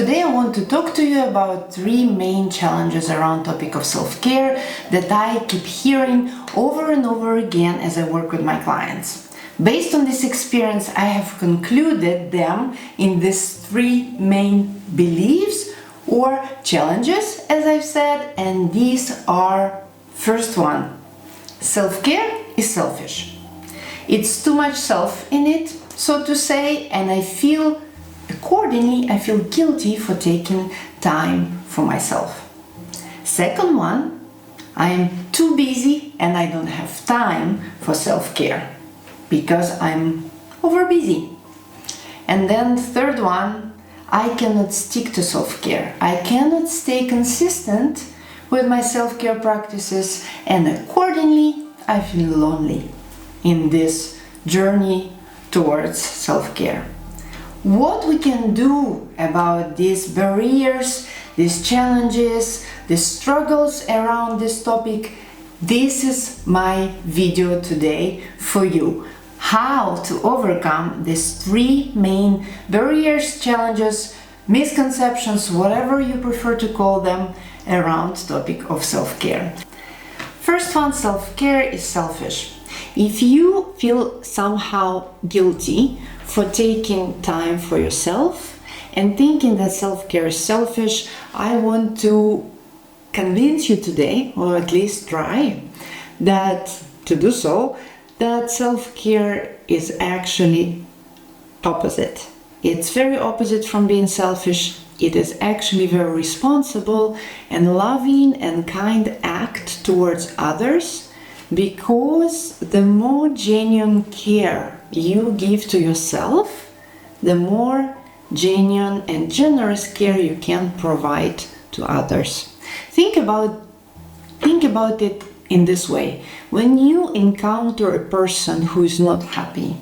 Today I want to talk to you about three main challenges around topic of self-care that I keep hearing over and over again as I work with my clients. Based on this experience, I have concluded them in these three main beliefs or challenges, as I've said, and these are: first one, self-care is selfish. It's too much self in it, so to say, and I feel guilty for taking time for myself. Second one, I am too busy and I don't have time for self-care because I'm over busy. And then third one, I cannot stick to self-care. I cannot stay consistent with my self-care practices, and accordingly, I feel lonely in this journey towards self-care. What we can do about these barriers, these challenges, these struggles around this topic, this is my video today for you. How to overcome these three main barriers, challenges, misconceptions, whatever you prefer to call them, around topic of self-care. First one, self-care is selfish. If you feel somehow guilty for taking time for yourself and thinking that self-care is selfish, I want to convince you today, or at least try that to do so, that self-care is actually opposite. It's very opposite from being selfish. It is actually very responsible and loving and kind act towards others, because the more genuine care you give to yourself, the more genuine and generous care you can provide to others. Think about it in this way. When you encounter a person who is not happy,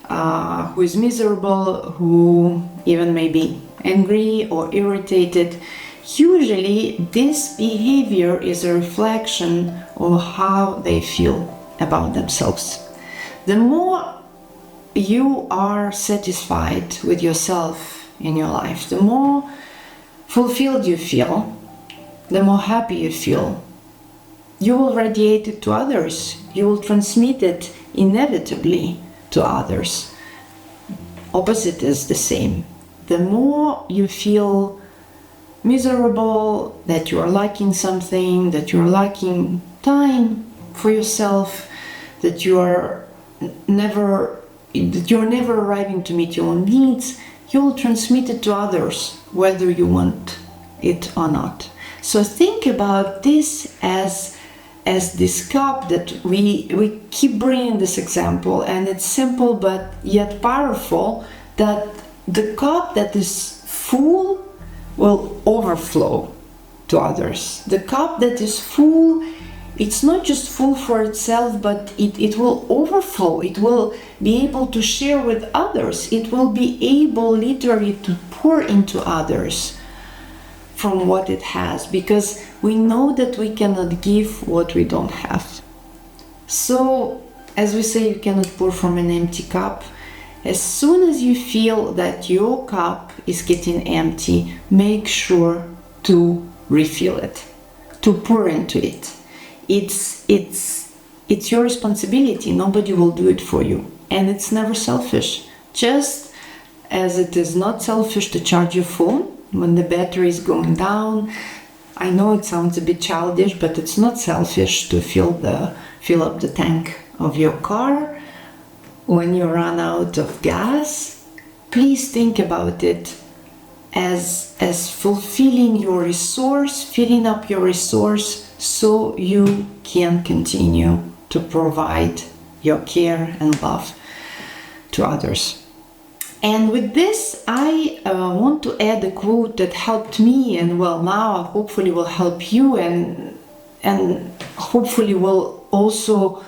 who is miserable, who even may be angry or irritated, usually this behavior is a reflection of how they feel about themselves. The more you are satisfied with yourself in your life, the more fulfilled you feel, the more happy you feel, you will radiate it to others. You will transmit it inevitably to others. Opposite is the same. The more you feel miserable, that you are lacking something, that you are lacking time for yourself, that you're never arriving to meet your own needs, you will transmit it to others, whether you want it or not. So think about this as this cup that we keep bringing this example, and it's simple but yet powerful, that the cup that is full will overflow to others. The cup that is full, it's not just full for itself, but it will overflow. It will be able to share with others. It will be able literally to pour into others from what it has, because we know that we cannot give what we don't have. So, as we say, you cannot pour from an empty cup. As soon as you feel that your cup is getting empty, make sure to refill it, to pour into it. It's your responsibility. Nobody will do it for you. And it's never selfish. Just as it is not selfish to charge your phone when the battery is going down. I know it sounds a bit childish, but it's not selfish to fill up the tank of your car when you run out of gas. Please think about it as fulfilling your resource, filling up your resource, so you can continue to provide your care and love to others. And with this, I want to add a quote that helped me, and now hopefully will help you, and hopefully will also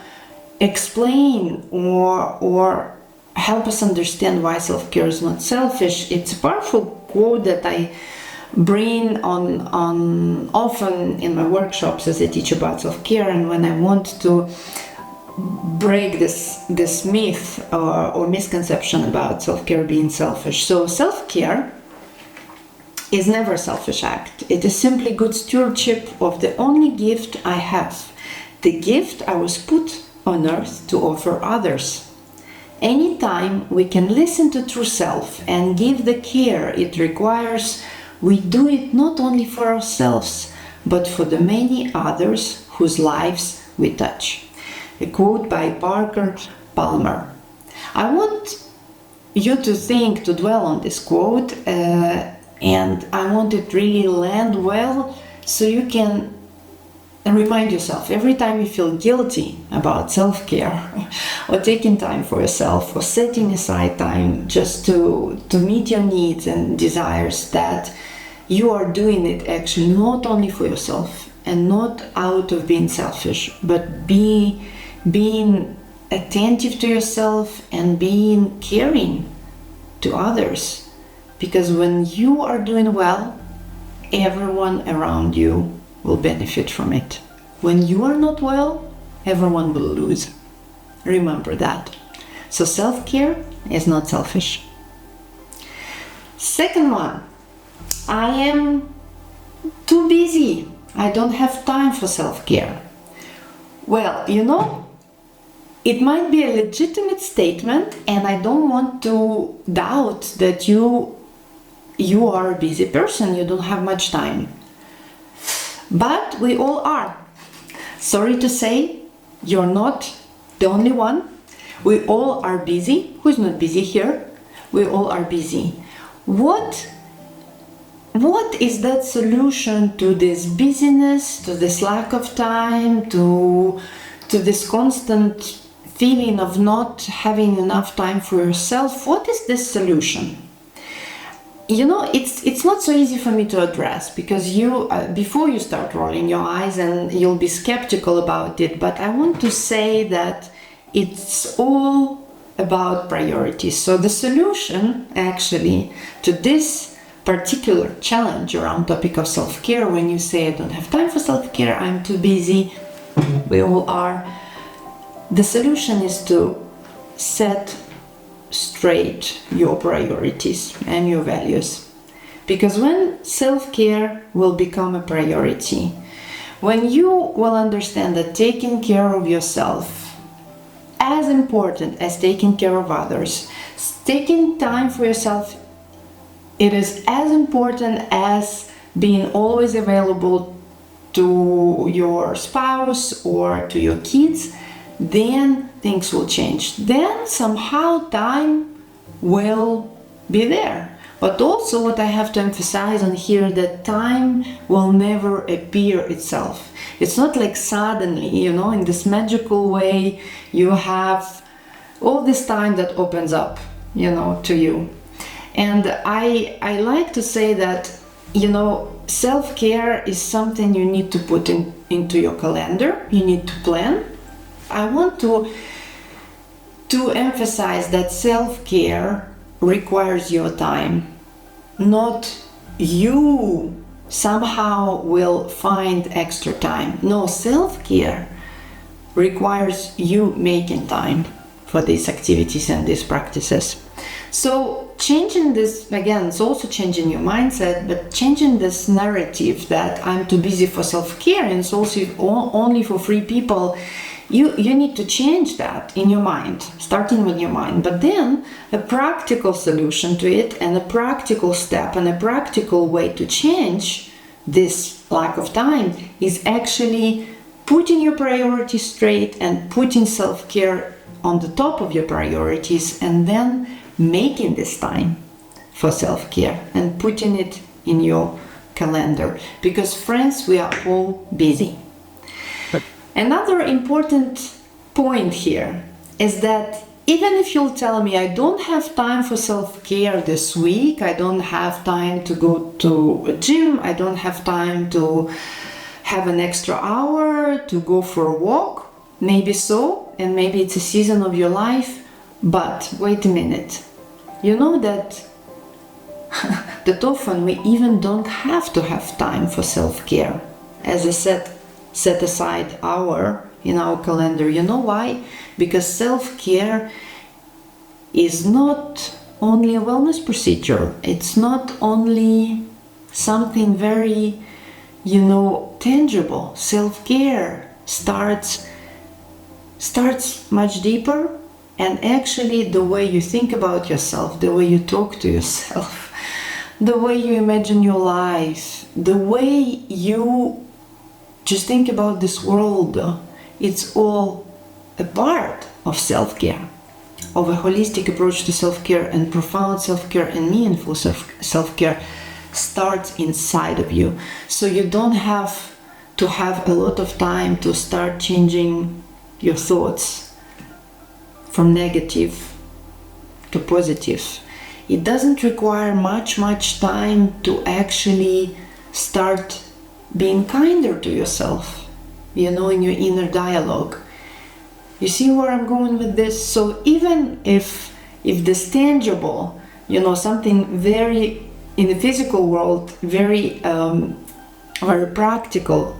explain or help us understand why self-care is not selfish. It's a powerful quote that I bring on often in my workshops as I teach about self-care, and when I want to break this myth or misconception about self-care being selfish. So self-care is never a selfish act. It is simply good stewardship of the only gift I have, the gift I was put on earth to offer others. Anytime we can listen to true self and give the care it requires, we do it not only for ourselves, but for the many others whose lives we touch. A quote by Parker Palmer. I want you to think, to dwell on this quote, and I want it really land well so you can remind yourself every time you feel guilty about self-care or taking time for yourself or setting aside time just to meet your needs and desires, that you are doing it actually not only for yourself and not out of being selfish, but being attentive to yourself and being caring to others. Because when you are doing well, everyone around you will benefit from it. When you are not well, everyone will lose. Remember that. So self-care is not selfish. Second one, I am too busy. I don't have time for self-care. Well, it might be a legitimate statement, and I don't want to doubt that you are a busy person, you don't have much time. But we all are. Sorry to say, you're not the only one. We all are busy. Who's not busy here? We all are busy. What is that solution to this busyness, to this lack of time, to this constant feeling of not having enough time for yourself? What is this solution? It's not so easy for me to address, because before you start rolling your eyes and you'll be skeptical about it, but I want to say that it's all about priorities. So the solution actually to this particular challenge around topic of self-care, when you say I don't have time for self-care, I'm too busy, we all are, the solution is to set straight your priorities and your values. Because when self-care will become a priority, when you will understand that taking care of yourself as important as taking care of others, taking time for yourself, it is as important as being always available to your spouse or to your kids, then things will change. Then somehow time will be there. But also what I have to emphasize on here, that time will never appear itself. It's not like suddenly, in this magical way, you have all this time that opens up, to you. And I like to say that, self-care is something you need to put into your calendar. You need to plan. I want to emphasize that self-care requires your time, not you somehow will find extra time. No, self-care requires you making time for these activities and these practices. So changing this, again, it's also changing your mindset, but changing this narrative that I'm too busy for self-care and it's also only for free people. You need to change that in your mind, starting with your mind. But then a practical solution to it, and a practical step and a practical way to change this lack of time is actually putting your priorities straight and putting self-care on the top of your priorities, and then making this time for self-care and putting it in your calendar. Because friends, we are all busy. Another important point here is that even if you'll tell me I don't have time for self-care this week, I don't have time to go to a gym, I don't have time to have an extra hour to go for a walk, maybe so, and maybe it's a season of your life, but wait a minute. You know that often we even don't have to have time for self-care as a set aside hour in our calendar. You know why? Because self-care is not only a wellness procedure. It's not only something very, tangible. Self-care starts much deeper, and actually the way you think about yourself, the way you talk to yourself, the way you imagine your life, the way you just think about this world, it's all a part of self-care, of a holistic approach to self-care, and profound self-care and meaningful self-care starts inside of you. So you don't have to have a lot of time to start changing your thoughts from negative to positive. It doesn't require much time to actually start being kinder to yourself, in your inner dialogue. You see where I'm going with this? So even if this tangible, something very in the physical world, very practical,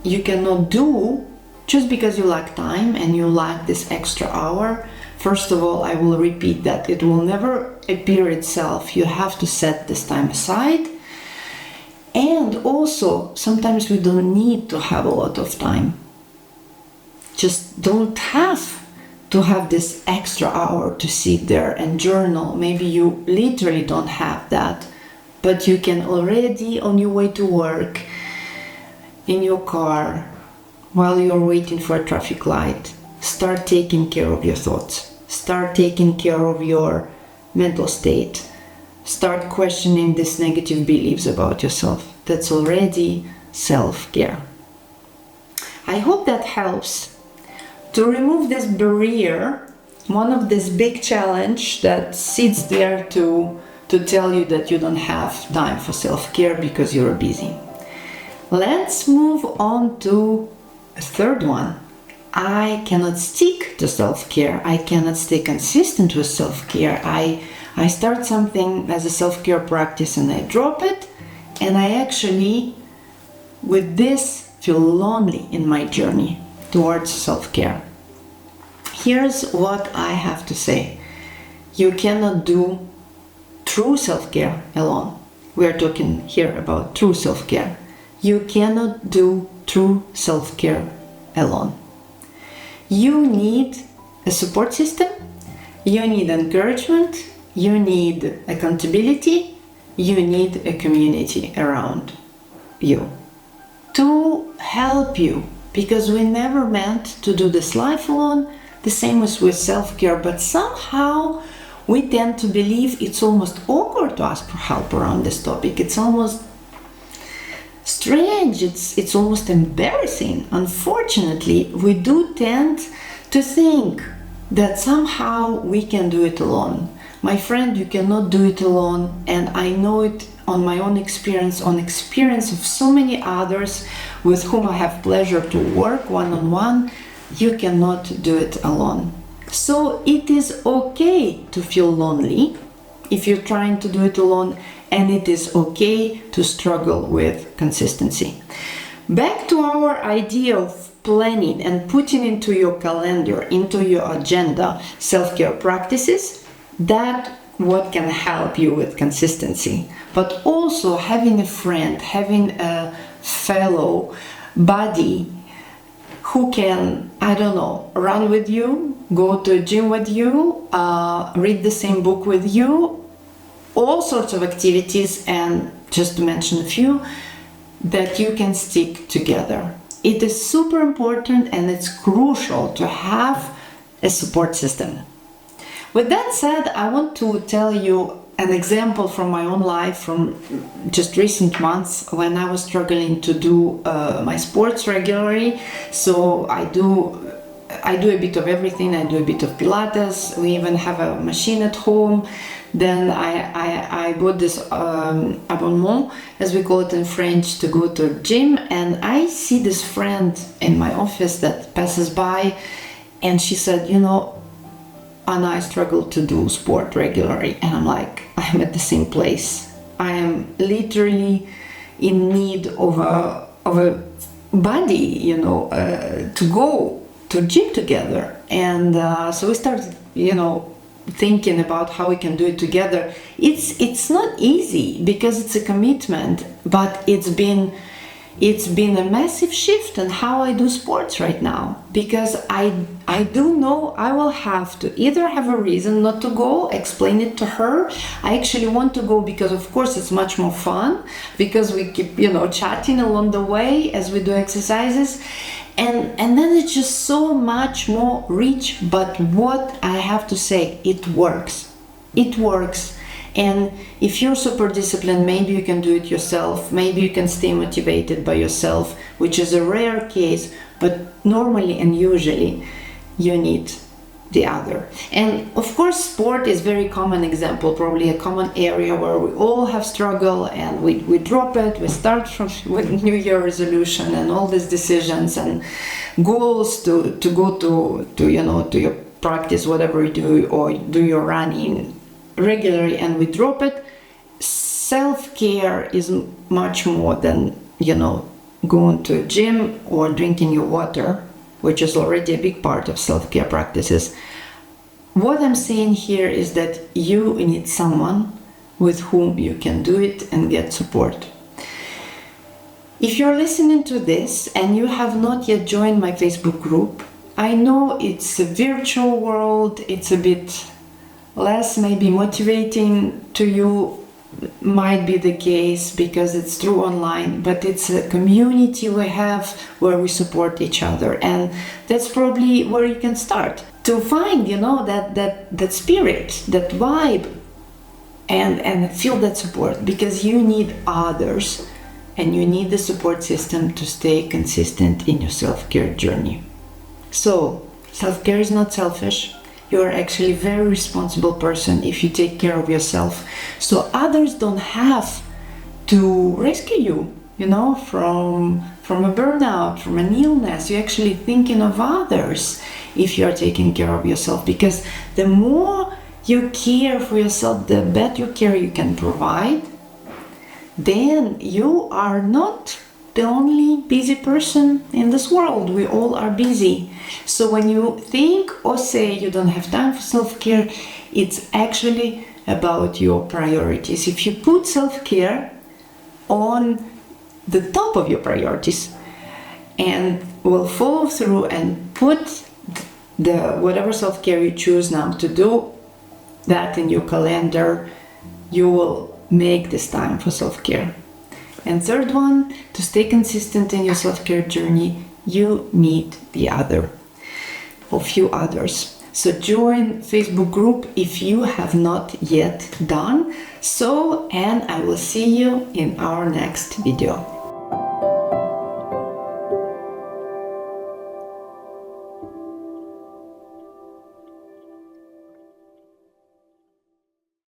you cannot do just because you lack time and you lack this extra hour. First of all, I will repeat that it will never appear itself. You have to set this time aside. And also, sometimes we don't need to have a lot of time. Just don't have to have this extra hour to sit there and journal. Maybe you literally don't have that, but you can already, on your way to work, in your car, while you're waiting for a traffic light, start taking care of your thoughts. Start taking care of your mental state. Start questioning these negative beliefs about yourself. That's already self-care. I hope that helps. To remove this barrier, one of this big challenge that sits there to tell you that you don't have time for self-care because you're busy. Let's move on to a third one. I cannot stick to self-care. I cannot stay consistent with self-care. I start something as a self-care practice and I drop it, and I actually, with this, feel lonely in my journey towards self-care. Here's what I have to say. You cannot do true self-care alone. We are talking here about true self-care. You cannot do true self-care alone. You need a support system, you need encouragement, you need accountability, you need a community around you to help you, because we never meant to do this life alone. The same as with self-care, but somehow we tend to believe it's almost awkward to ask for help around this topic. It's almost strange, it's almost embarrassing. Unfortunately, we do tend to think that somehow we can do it alone. My friend, you cannot do it alone, and I know it on my own experience, on experience of so many others with whom I have pleasure to work one-on-one. You cannot do it alone. So it is okay to feel lonely if you're trying to do it alone, and it is okay to struggle with consistency. Back to our idea of planning and putting into your calendar, into your agenda, self-care practices, that what can help you with consistency. But also having a friend, having a fellow buddy who can, run with you, go to a gym with you, read the same book with you, all sorts of activities, and just to mention a few, that you can stick together. It is super important and it's crucial to have a support system. With that said, I want to tell you an example from my own life from just recent months when I was struggling to do my sports regularly. So I do a bit of everything. I do a bit of Pilates. We even have a machine at home. Then I bought this abonnement, as we call it in French, to go to a gym. And I see this friend in my office that passes by, and she said, Anna, I struggle to do sport regularly. And I'm like, I'm at the same place. I am literally in need of a buddy, to go to gym together. And so we started, thinking about how we can do it together. It's not easy because it's a commitment, but it's been a massive shift in how I do sports right now, because I do know I will have to either have a reason not to go, explain it to her. I actually want to go because of course it's much more fun, because we keep, chatting along the way as we do exercises, and then it's just so much more rich. But what I have to say, it works. And if you're super disciplined, maybe you can do it yourself. Maybe you can stay motivated by yourself, which is a rare case, but normally and usually you need the other. And of course, sport is very common example, probably a common area where we all have struggle, and we drop it. We start with New Year resolution and all these decisions and goals to go to your practice, whatever you do, or do your running regularly, and we drop it. Self-care is much more than going to a gym or drinking your water, which is already a big part of self-care practices. What I'm saying here is that you need someone with whom you can do it and get support. If you're listening to this and you have not yet joined my Facebook group, I know it's a virtual world, it's a bit less maybe motivating to you, might be the case because it's through online, but it's a community we have where we support each other, and that's probably where you can start to find that spirit, that vibe, and feel that support, because you need others and you need the support system to stay consistent in your self-care journey. So self-care is not selfish. You're actually a very responsible person if you take care of yourself. So others don't have to rescue you, from a burnout, from an illness. You're actually thinking of others if you're taking care of yourself, because the more you care for yourself, the better care you can provide. Then you are not the only busy person in this world. We all are busy. So when you think or say you don't have time for self-care, it's actually about your priorities. If you put self-care on the top of your priorities and will follow through and put the whatever self-care you choose now to do that in your calendar, you will make this time for self-care. And third one, to stay consistent in your self-care journey, you need the other, or few others. So join Facebook group if you have not yet done so, and I will see you in our next video.